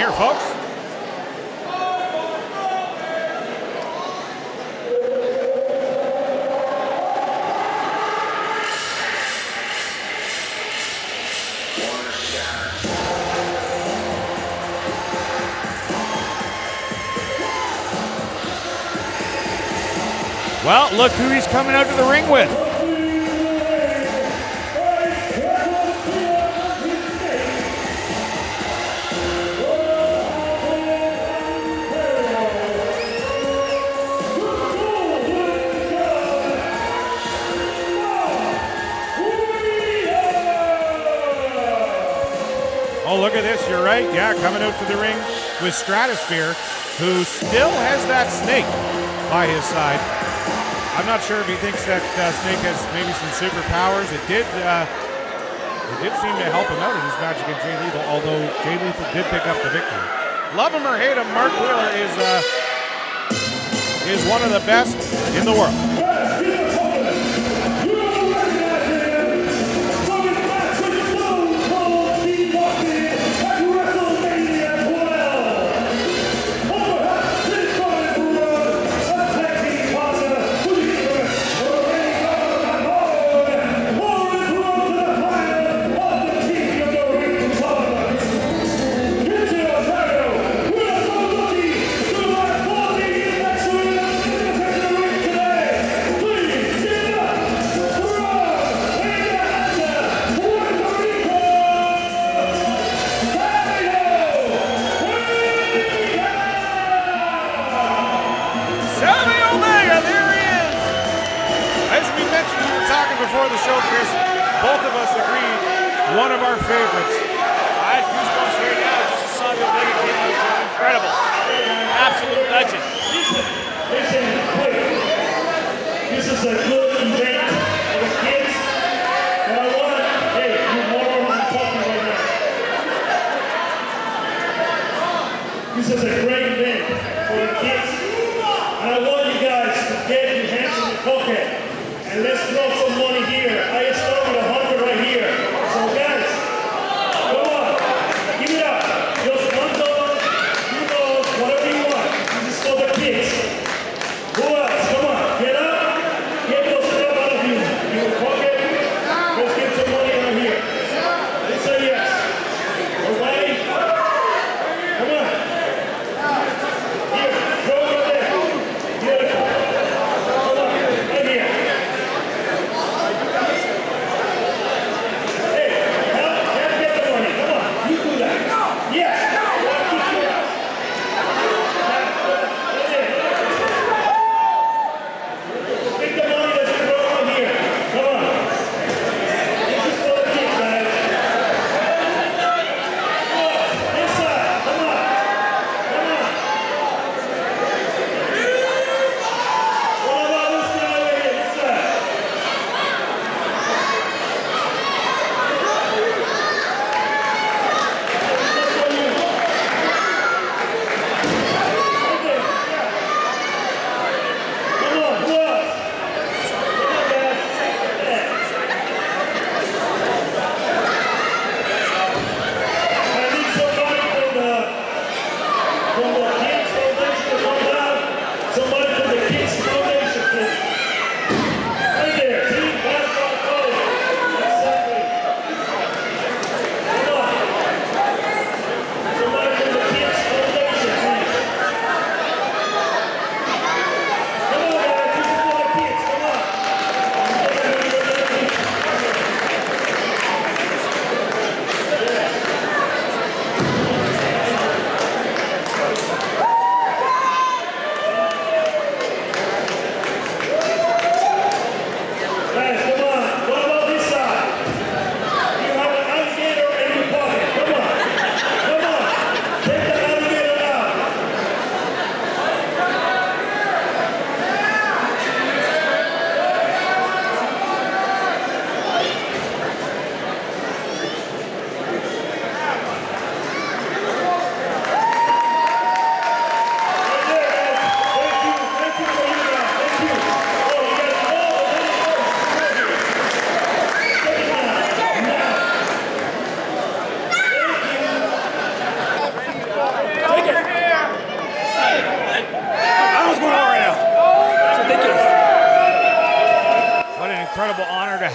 here, folks. Well, look who he's coming out to the ring with. Oh, look at this, you're right. Yeah, coming out to the ring with Stratos, who still has that snake by his side. I'm not sure if he thinks that Snake has maybe some superpowers. It did seem to help him out in his match against Jay Lethal, although Jay Lethal did pick up the victory. Love him or hate him, Mark Wheeler is one of the best in the world. Savio Vega, there he is! As we mentioned, we were talking before the show, Chris. Both of us agreed, one of our favorites. I had goosebumps right now. Just a Savio Vega came out. Incredible. Absolute legend. Listen, quick. This is a good event for the kids. And I want to, hey, you're more than talking right now. This is a great event for the kids. And I want you guys to get your hands in your pocket and let's throw some money here. I start with 100 right here. So guys, come on, give it up. Just $1, $2, whatever you want. This is for the kids. Who else? Come on, get up. Get those stuff out of you. Your pocket. Let's get some money right here. Let's say yes. Everybody, come on. Here, throw it there. Beautiful. Come on, right here. Hey, help get the money. Come on, you do that. Yes. Keep your eyes. That's it.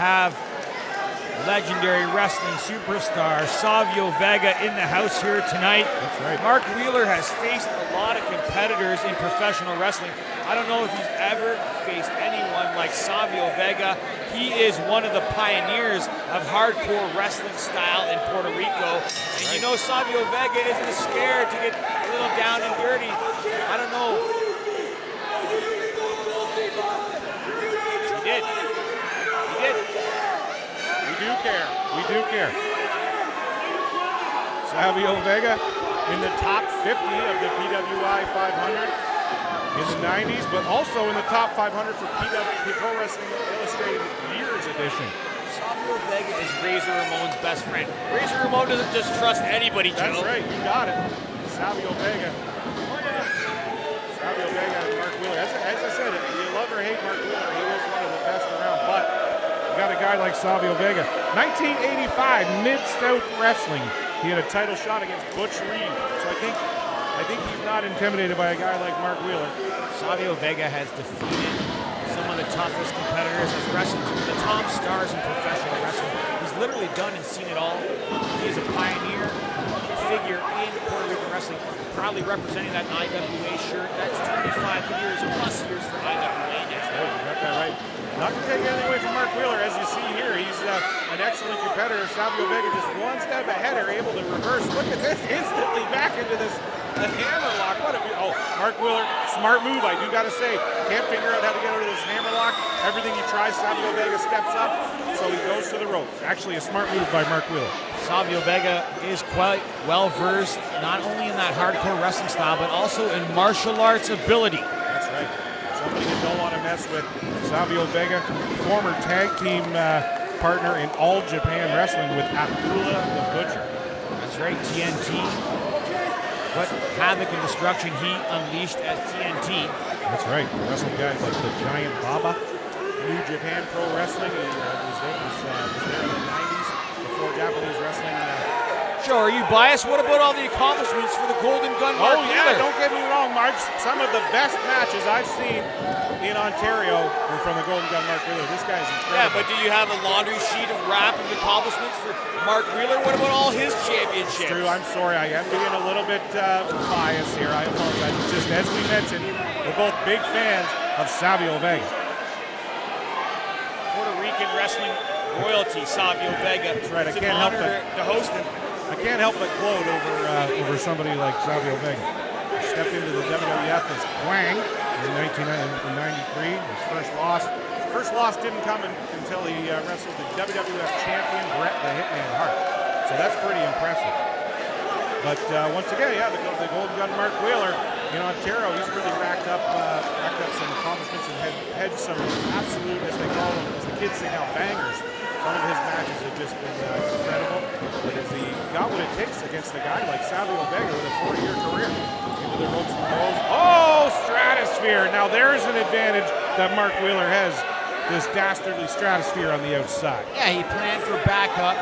have legendary wrestling superstar Savio Vega in the house here tonight. That's right. Mark Wheeler has faced a lot of competitors in professional wrestling. I don't know if he's ever faced anyone like Savio Vega. He is one of the pioneers of hardcore wrestling style in Puerto Rico. And you know Savio Vega isn't scared to get a little down and dirty. I don't know. He did. He did. We do care. We do care. Savio Vega in the top 50 of the PWI 500 in the 90s, but also in the top 500 for Pro Wrestling Illustrated Years Edition. Savio Vega is Razor Ramon's best friend. Razor Ramon doesn't just trust anybody, Joe. That's right. You got it. Savio Vega. Savio Vega and Mark Wheeler. As I said, you love or hate Mark Wheeler, he was one of the best around, but you got a guy like Savio Vega. 1985 Mid-South Wrestling. He had a title shot against Butch Reed. So I think he's not intimidated by a guy like Mark Wheeler. Savio Vega has defeated some of the toughest competitors as wrestlers, some of the top stars in professional wrestling. He's literally done and seen it all. He is a pioneer figure in Puerto Rican wrestling, proudly representing that IWA shirt. That's 25 years plus years for IWA now. Oh, you got that right. Not to take anything away from Mark Wheeler, as you see here, he's an excellent competitor. Savio Vega just one step ahead, are able to reverse. Look at this, instantly back into this hammerlock. Mark Wheeler, smart move, I do got to say. Can't figure out how to get out of this hammerlock. Everything he tries, Savio Vega steps up, so he goes to the ropes. Actually, a smart move by Mark Wheeler. Savio Vega is quite well versed, not only in that hardcore wrestling style, but also in martial arts ability. That's right. Somebody you don't want to mess with. Savio Vega, former tag team partner in All Japan Wrestling with Abdullah the Butcher. That's right, TNT. What havoc and destruction he unleashed as TNT. That's right. Wrestling guys like the Giant Baba, New Japan Pro Wrestling. He was there in the 90s before Japanese wrestling. Sure, are you biased? What about all the accomplishments for the Golden Gun Mark yeah, Wheeler? don't get me wrong, Mark. Some of the best matches I've seen in Ontario were from the Golden Gun Mark Wheeler. This guy's incredible. Yeah, but do you have a laundry sheet of rap of accomplishments for Mark Wheeler? What about all his championships? It's true, I'm sorry. I am being a little bit biased here. I apologize. It's just, as we mentioned, we're both big fans of Savio Vega. Puerto Rican wrestling royalty, Savio Vega. That's right. It's an honor to host him. I can't help but gloat over somebody like Savio Vega. He stepped into the WWF as Quang in 1993. His first loss didn't come until he wrestled the WWF champion Bret the Hitman Hart. So that's pretty impressive. But once again, yeah, the Golden Gun Mark Wheeler in Ontario, he's really racked up some accomplishments and had some absolute, as they call them, as the kids say now, bangers. Some of his matches have just been incredible. But as he got what it takes against a guy like Savio Vega with a 4-year career, into the ropes and poles. Oh, Stratosphere! Now there's an advantage that Mark Wheeler has, this dastardly Stratosphere on the outside. Yeah, he planned for backup.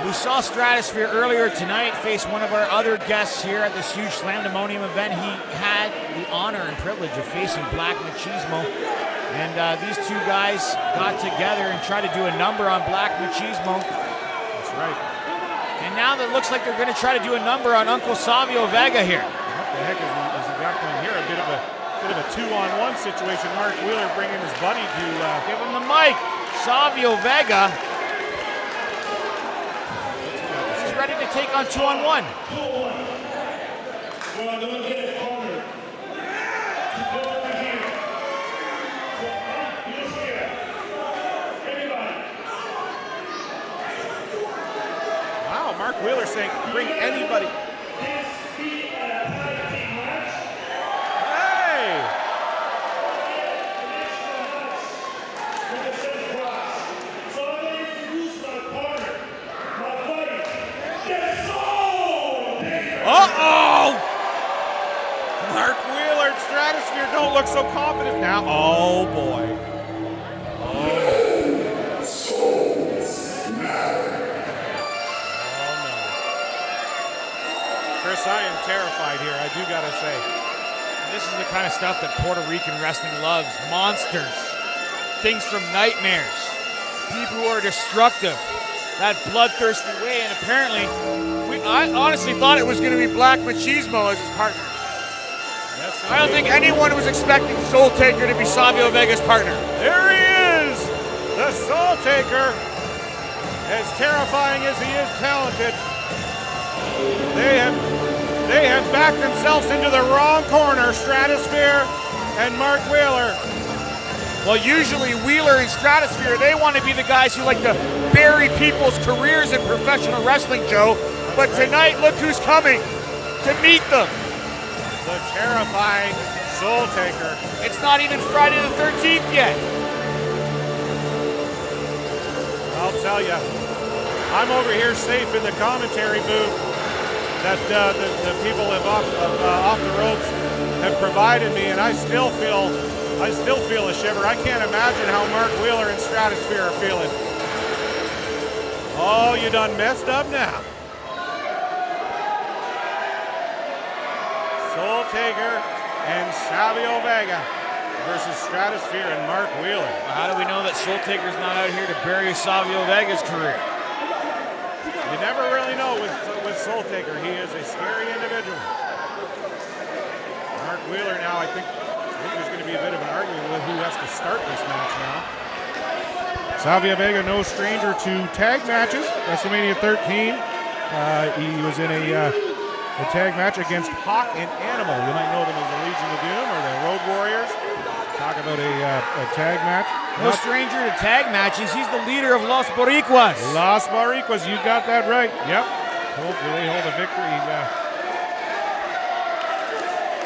We saw Stratosphere earlier tonight face one of our other guests here at this huge Slam-Demonium event. He had the honor and privilege of facing Black Machismo. And these two guys got together and tried to do a number on Black Machismo. That's right. And now it looks like they're going to try to do a number on Uncle Savio Vega here. What the heck is he got going here? A bit of a 2-on-1 situation. Mark Wheeler bringing his buddy to give him the mic. Savio Vega. He's ready to take on 2-on-1. Mark Wheeler saying, bring anybody. Hey! Uh-oh! Mark Wheeler, Stratosphere, don't look so confident now. Oh, boy. Chris, I am terrified here, I do gotta say. This is the kind of stuff that Puerto Rican wrestling loves. Monsters. Things from nightmares. people who are destructive, that bloodthirsty way, and apparently, I honestly thought it was going to be Black Machismo as his partner. Yes, I don't think anyone was expecting Soultaker to be Savio Vega's partner. There he is, the Soultaker. As terrifying as he is talented, they have backed themselves into the wrong corner, Stratosphere and Mark Wheeler. Well, usually Wheeler and Stratosphere, they want to be the guys who like to bury people's careers in professional wrestling, Joe. But tonight, look who's coming to meet them. The terrifying Soultaker. It's not even Friday the 13th yet. I'll tell you, I'm over here safe in the commentary booth that the people have off the ropes have provided me, and I still feel a shiver. I can't imagine how Mark Wheeler and Stratosphere are feeling. Oh, you done messed up now. Soultaker and Savio Vega versus Stratosphere and Mark Wheeler. Well, how do we know that Soultaker's not out here to bury Savio Vega's career? You never really know with Soultaker. He is a scary individual. Mark Wheeler now, I think there's going to be a bit of an argument with who has to start this match now. Savio Vega, no stranger to tag matches. WrestleMania 13. He was in a tag match against Hawk and Animal. You might know them as the Legion of Doom or the Road Warriors. Talk about a tag match. No stranger to tag matches. He's the leader of Los Boricuas. Los Boricuas, you got that right. Yep. They hold a victory.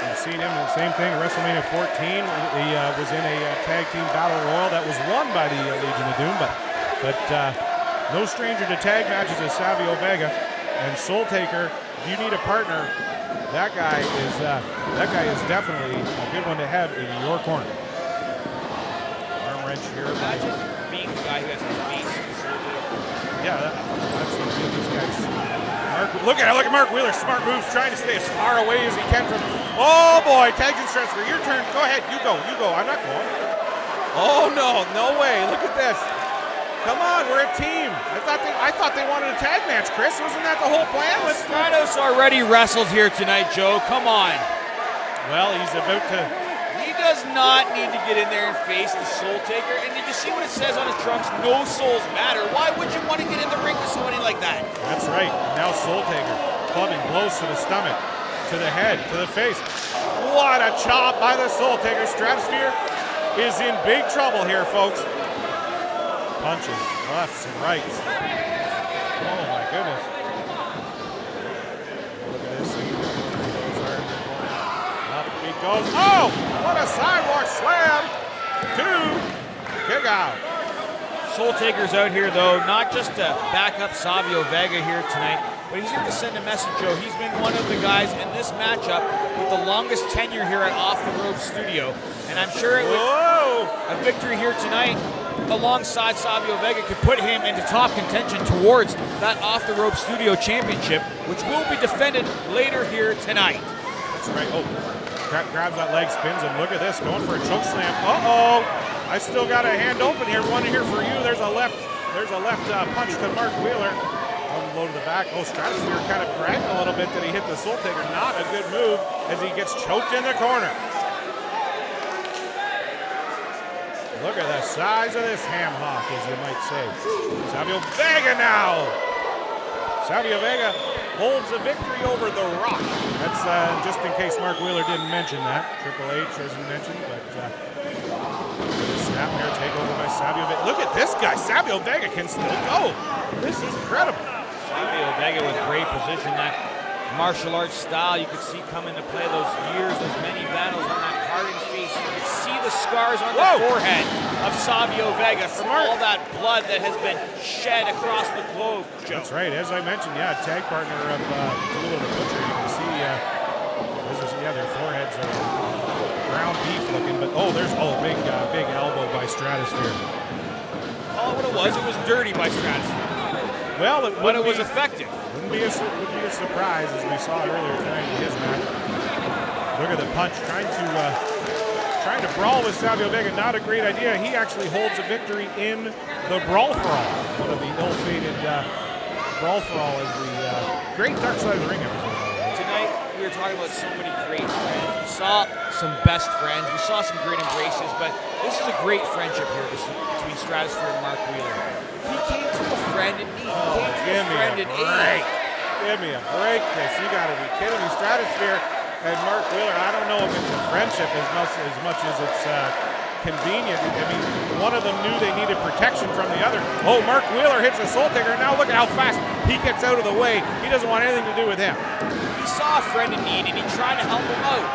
You've seen him, the same thing, WrestleMania 14. He was in a tag team battle royal that was won by the Legion of Doom, but no stranger to tag matches as Savio Vega and Soultaker. If you need a partner, that guy is definitely a good one to have in your corner. Arm wrench here. Imagine being the guy who has to face Soultaker. Yeah, that's the thing. These guys. Look at Mark Wheeler. Smart moves, trying to stay as far away as he can from. Oh boy, tags and Stratosphere. Your turn. Go ahead. You go. I'm not going. Oh no way. Look at this. Come on, we're a team. I thought they wanted a tag match, Chris. Wasn't that the whole plan? Stratos already wrestled here tonight, Joe. Come on. Well, he's about to. He does not need to get in there and face the Soultaker. And did you see what it says on his trunks? No souls matter. Why would you want to get in the ring with somebody like that? That's right. Now Soultaker clubbing blows to the stomach, to the head, to the face. What a chop by the Soultaker. Stratosphere is in big trouble here, folks. Punches, lefts and rights. Oh my goodness. Look at this. Up he goes. Oh, what a sidewalk slam. 2, kick out. Soultaker's out here, though, not just to back up Savio Vega here tonight, but he's here to send a message, Joe. He's been one of the guys in this matchup with the longest tenure here at Off the Rope Studio. And I'm sure a victory here tonight alongside Savio Vega could put him into top contention towards that Off the Rope Studio Championship, which will be defended later here tonight. That's right. Oh, grabs that leg, spins him. Look at this, going for a choke slam. Uh-oh. I still got a hand open here. One here for you. There's a left punch to Mark Wheeler. Low to the back. Oh, Stratosphere kind of bragging a little bit that he hit the Soultaker. Not a good move as he gets choked in the corner. Look at the size of this ham hock, as you might say. Savio Vega now. Savio Vega holds a victory over The Rock. That's just in case Mark Wheeler didn't mention that. Triple H hasn't mentioned, but snap here, take over by Savio Vega. Look at this guy. Savio Vega can still go. This is incredible. Savio Vega with great position. That martial arts style you could see come into play, those years, those many battles on that hardened face. You could see the scars on the forehead of Savio Vega from all that blood that has been shed across the globe, Joe. That's right. As I mentioned, tag partner of Blue the Butcher. You can see their foreheads are ground beef looking, but there's big elbow by Stratosphere. Oh, what it was dirty by Stratosphere. Well, but it was effective. Would be a surprise, as we saw earlier tonight in his match. Look at the punch, trying to brawl with Savio Vega, not a great idea. He actually holds a victory in the Brawl for All, one of the ill-fated Brawl for All is the great Dark Side of the Ring episode. Tonight, we were talking about so many great friends. We saw some best friends. We saw some great embraces, but this is a great friendship here between Stratosphere and Mark Wheeler. He came to a friend in need. He came to a friend in aid. Give me a break, Chris. You got to be kidding me. Stratosphere and Mark Wheeler, I don't know if it's a friendship as much as it's convenient. I mean, one of them knew they needed protection from the other. Oh, Mark Wheeler hits a Soultaker, and now look at how fast he gets out of the way. He doesn't want anything to do with him. He saw a friend in need, and he tried to help him out.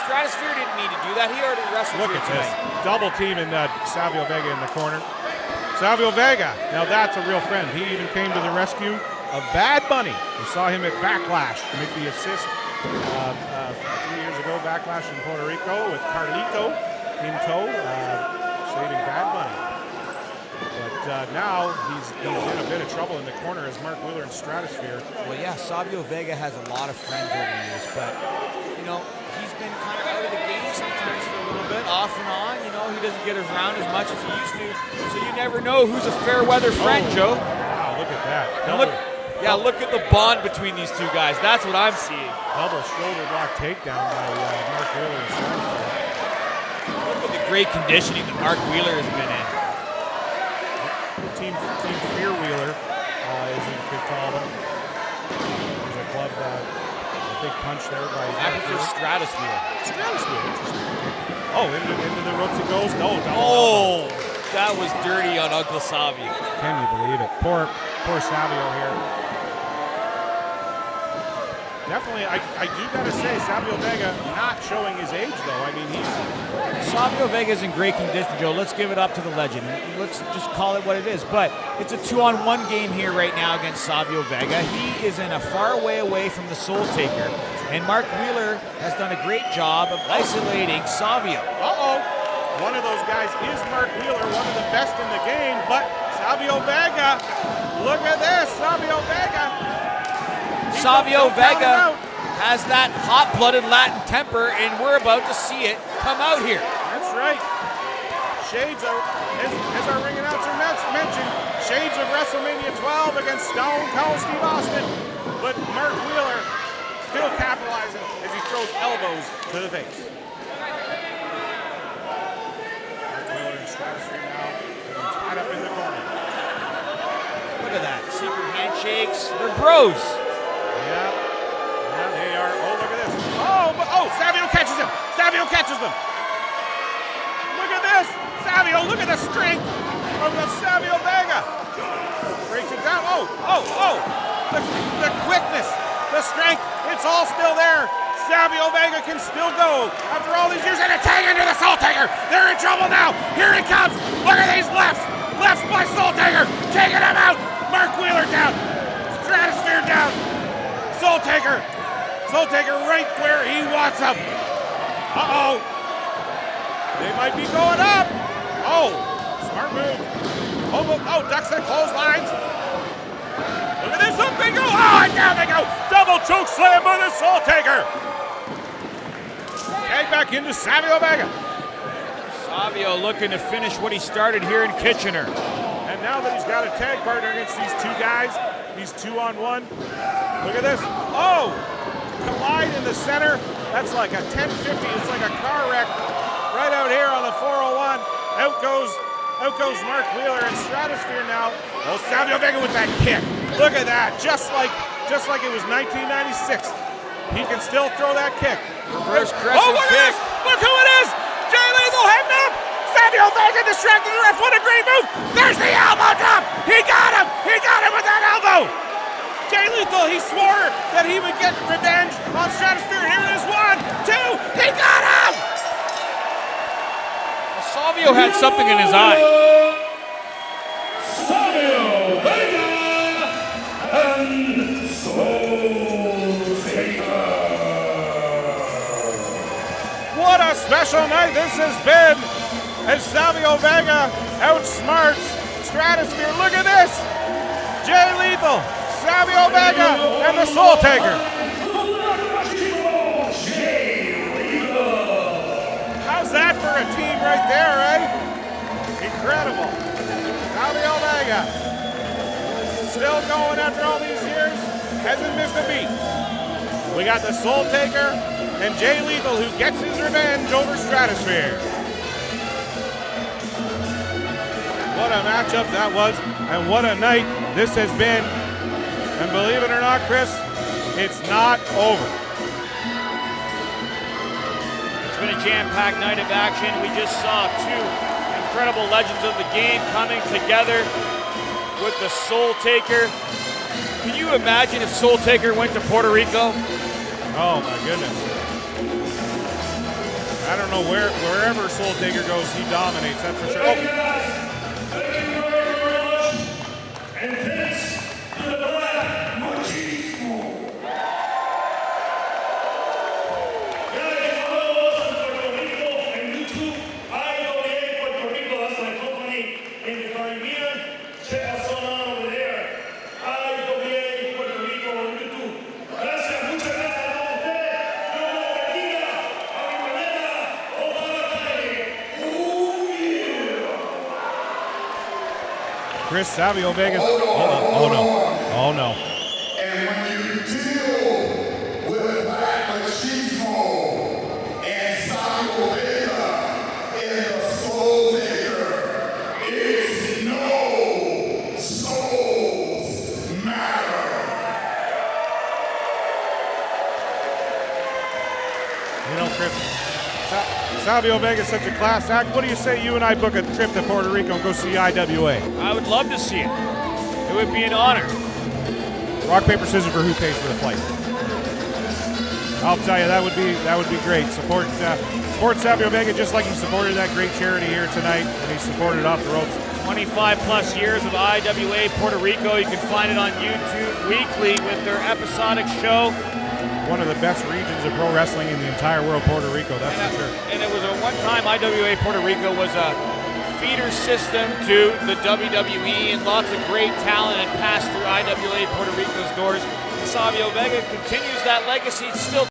Stratosphere didn't need to do that. He already wrestled. Look at this. Double team in Savio Vega in the corner. Savio Vega, now that's a real friend. He even came to the rescue of Bad Bunny. We saw him at Backlash make the assist 3 years ago, Backlash in Puerto Rico with Carlito in tow, saving Bad Bunny. But now he's in a bit of trouble in the corner as Mark Wheeler and Stratosphere. Well, yeah, Savio Vega has a lot of friends over the years, but, you know, he's been kind of out of the game sometimes for a little bit, off and on. You know, he doesn't get around as much as he used to, so you never know who's a fair weather friend, Joe. Wow, look at that. Look at the bond between these two guys. That's what I'm seeing. Double shoulder block takedown by Mark Wheeler and Stratosphere. Look at the great conditioning that Mark Wheeler has been in. Team Fear Wheeler, as you could call them. There's a club, a big punch there by I prefer Stratosphere. Oh, into the ropes it goes. No, oh, that was dirty on Uncle Savio. Can you believe it? Poor Savio here. Definitely, I do gotta say, Savio Vega not showing his age though. I mean, Savio Vega's in great condition, Joe. Let's give it up to the legend. Let's just call it what it is. But it's a 2-on-1 game here right now against Savio Vega. He is in a far way away from the Soultaker. And Mark Wheeler has done a great job of isolating Savio. One of those guys is Mark Wheeler, one of the best in the game, but Savio Vega, look at this, Savio Vega. Savio Vega has that hot-blooded Latin temper, and we're about to see it come out here. That's right. Shades of, as our ring announcer mentioned, shades of WrestleMania 12 against Stone Cold Steve Austin. But Mark Wheeler still capitalizing as he throws elbows to the face. Mark Wheeler and Stratosphere now tied up in the corner. Look at that. Secret handshakes. They're bros. Yeah, they are. Oh, look at this. Oh, Savio catches him. Savio catches them. Look at this. Savio, look at the strength of the Savio Vega. Breaks it down. The quickness, the strength, it's all still there. Savio Vega can still go after all these years, and a tag into the Soultaker. They're in trouble now. Here he comes. Look at these lefts. Lefts by Soultaker. Taking him out. Mark Wheeler down. Stratosphere down. Soultaker right where he wants him. They might be going up. Oh, smart move. Oh, ducks the clotheslines. Look at this, up they go. Oh, and down they go. Double choke slam by the Soultaker. Tag back into Savio Vega. Savio looking to finish what he started here in Kitchener. And now that he's got a tag partner against these two guys, he's 2-on-1. Look at this. Oh, collide in the center. That's like a 1050. It's like a car wreck right out here on the 401. Out goes Mark Wheeler and Stratosphere now. Oh, Savio Vega with that kick. Look at that. Just like it was 1996. He can still throw that kick. Reverse crescent look kick. at this. Look who it is. Jay Lethal heading up. Savio Vega distracted the ref. What a great move. There's the elbow drop. He got him. He got him with that elbow. Jay Lethal, he swore that he would get revenge on Stratosphere. Here it is, 1, 2, he got him! Well, Savio had something in his eye. Savio Vega and Soultaker. What a special night this has been as Savio Vega outsmarts Stratosphere. Look at this! Jay Lethal, Savio Vega, and the Soultaker. How's that for a team right there, eh? Incredible. Savio Vega, still going after all these years, hasn't missed a beat. We got the Soultaker and Jay Lethal, who gets his revenge over Stratosphere. What a matchup that was, and what a night this has been. And believe it or not, Chris, it's not over. It's been a jam-packed night of action. We just saw two incredible legends of the game coming together with the Soultaker. Can you imagine if Soultaker went to Puerto Rico? Oh my goodness. I don't know wherever Soultaker goes, he dominates, that's for sure. Thank you guys. Thank you very much. And thanks to the Black Machismo. Guys, follow us on Puerto Rico and YouTube. IWA Puerto Rico, that's my company in the Caribbean. Check us on over there. IWA Puerto Rico on YouTube. Gracias, muchas gracias a todos ustedes. Dios los bendiga. A mi planeta, ojalá cae. Chris Savio Vegas. Oh no. Oh no. And when you deal with Black Machismo and Savio Vega in the Soultaker, it's no souls matter. You know, Chris, Savio Vega is such a class act. What do you say you and I book a trip to Puerto Rico and go see IWA? I would love to see it. It would be an honor. Rock, paper, scissors for who pays for the flight. I'll tell you, that would be great. Support Savio Vega just like he supported that great charity here tonight, and he supported Off the Ropes. 25 plus years of IWA Puerto Rico. You can find it on YouTube weekly with their episodic show. One of the best regions of pro wrestling in the entire world, Puerto Rico, that's for sure. And it was a one-time IWA Puerto Rico was a feeder system to the WWE, and lots of great talent had passed through IWA Puerto Rico's doors. Savio Vega continues that legacy. It's still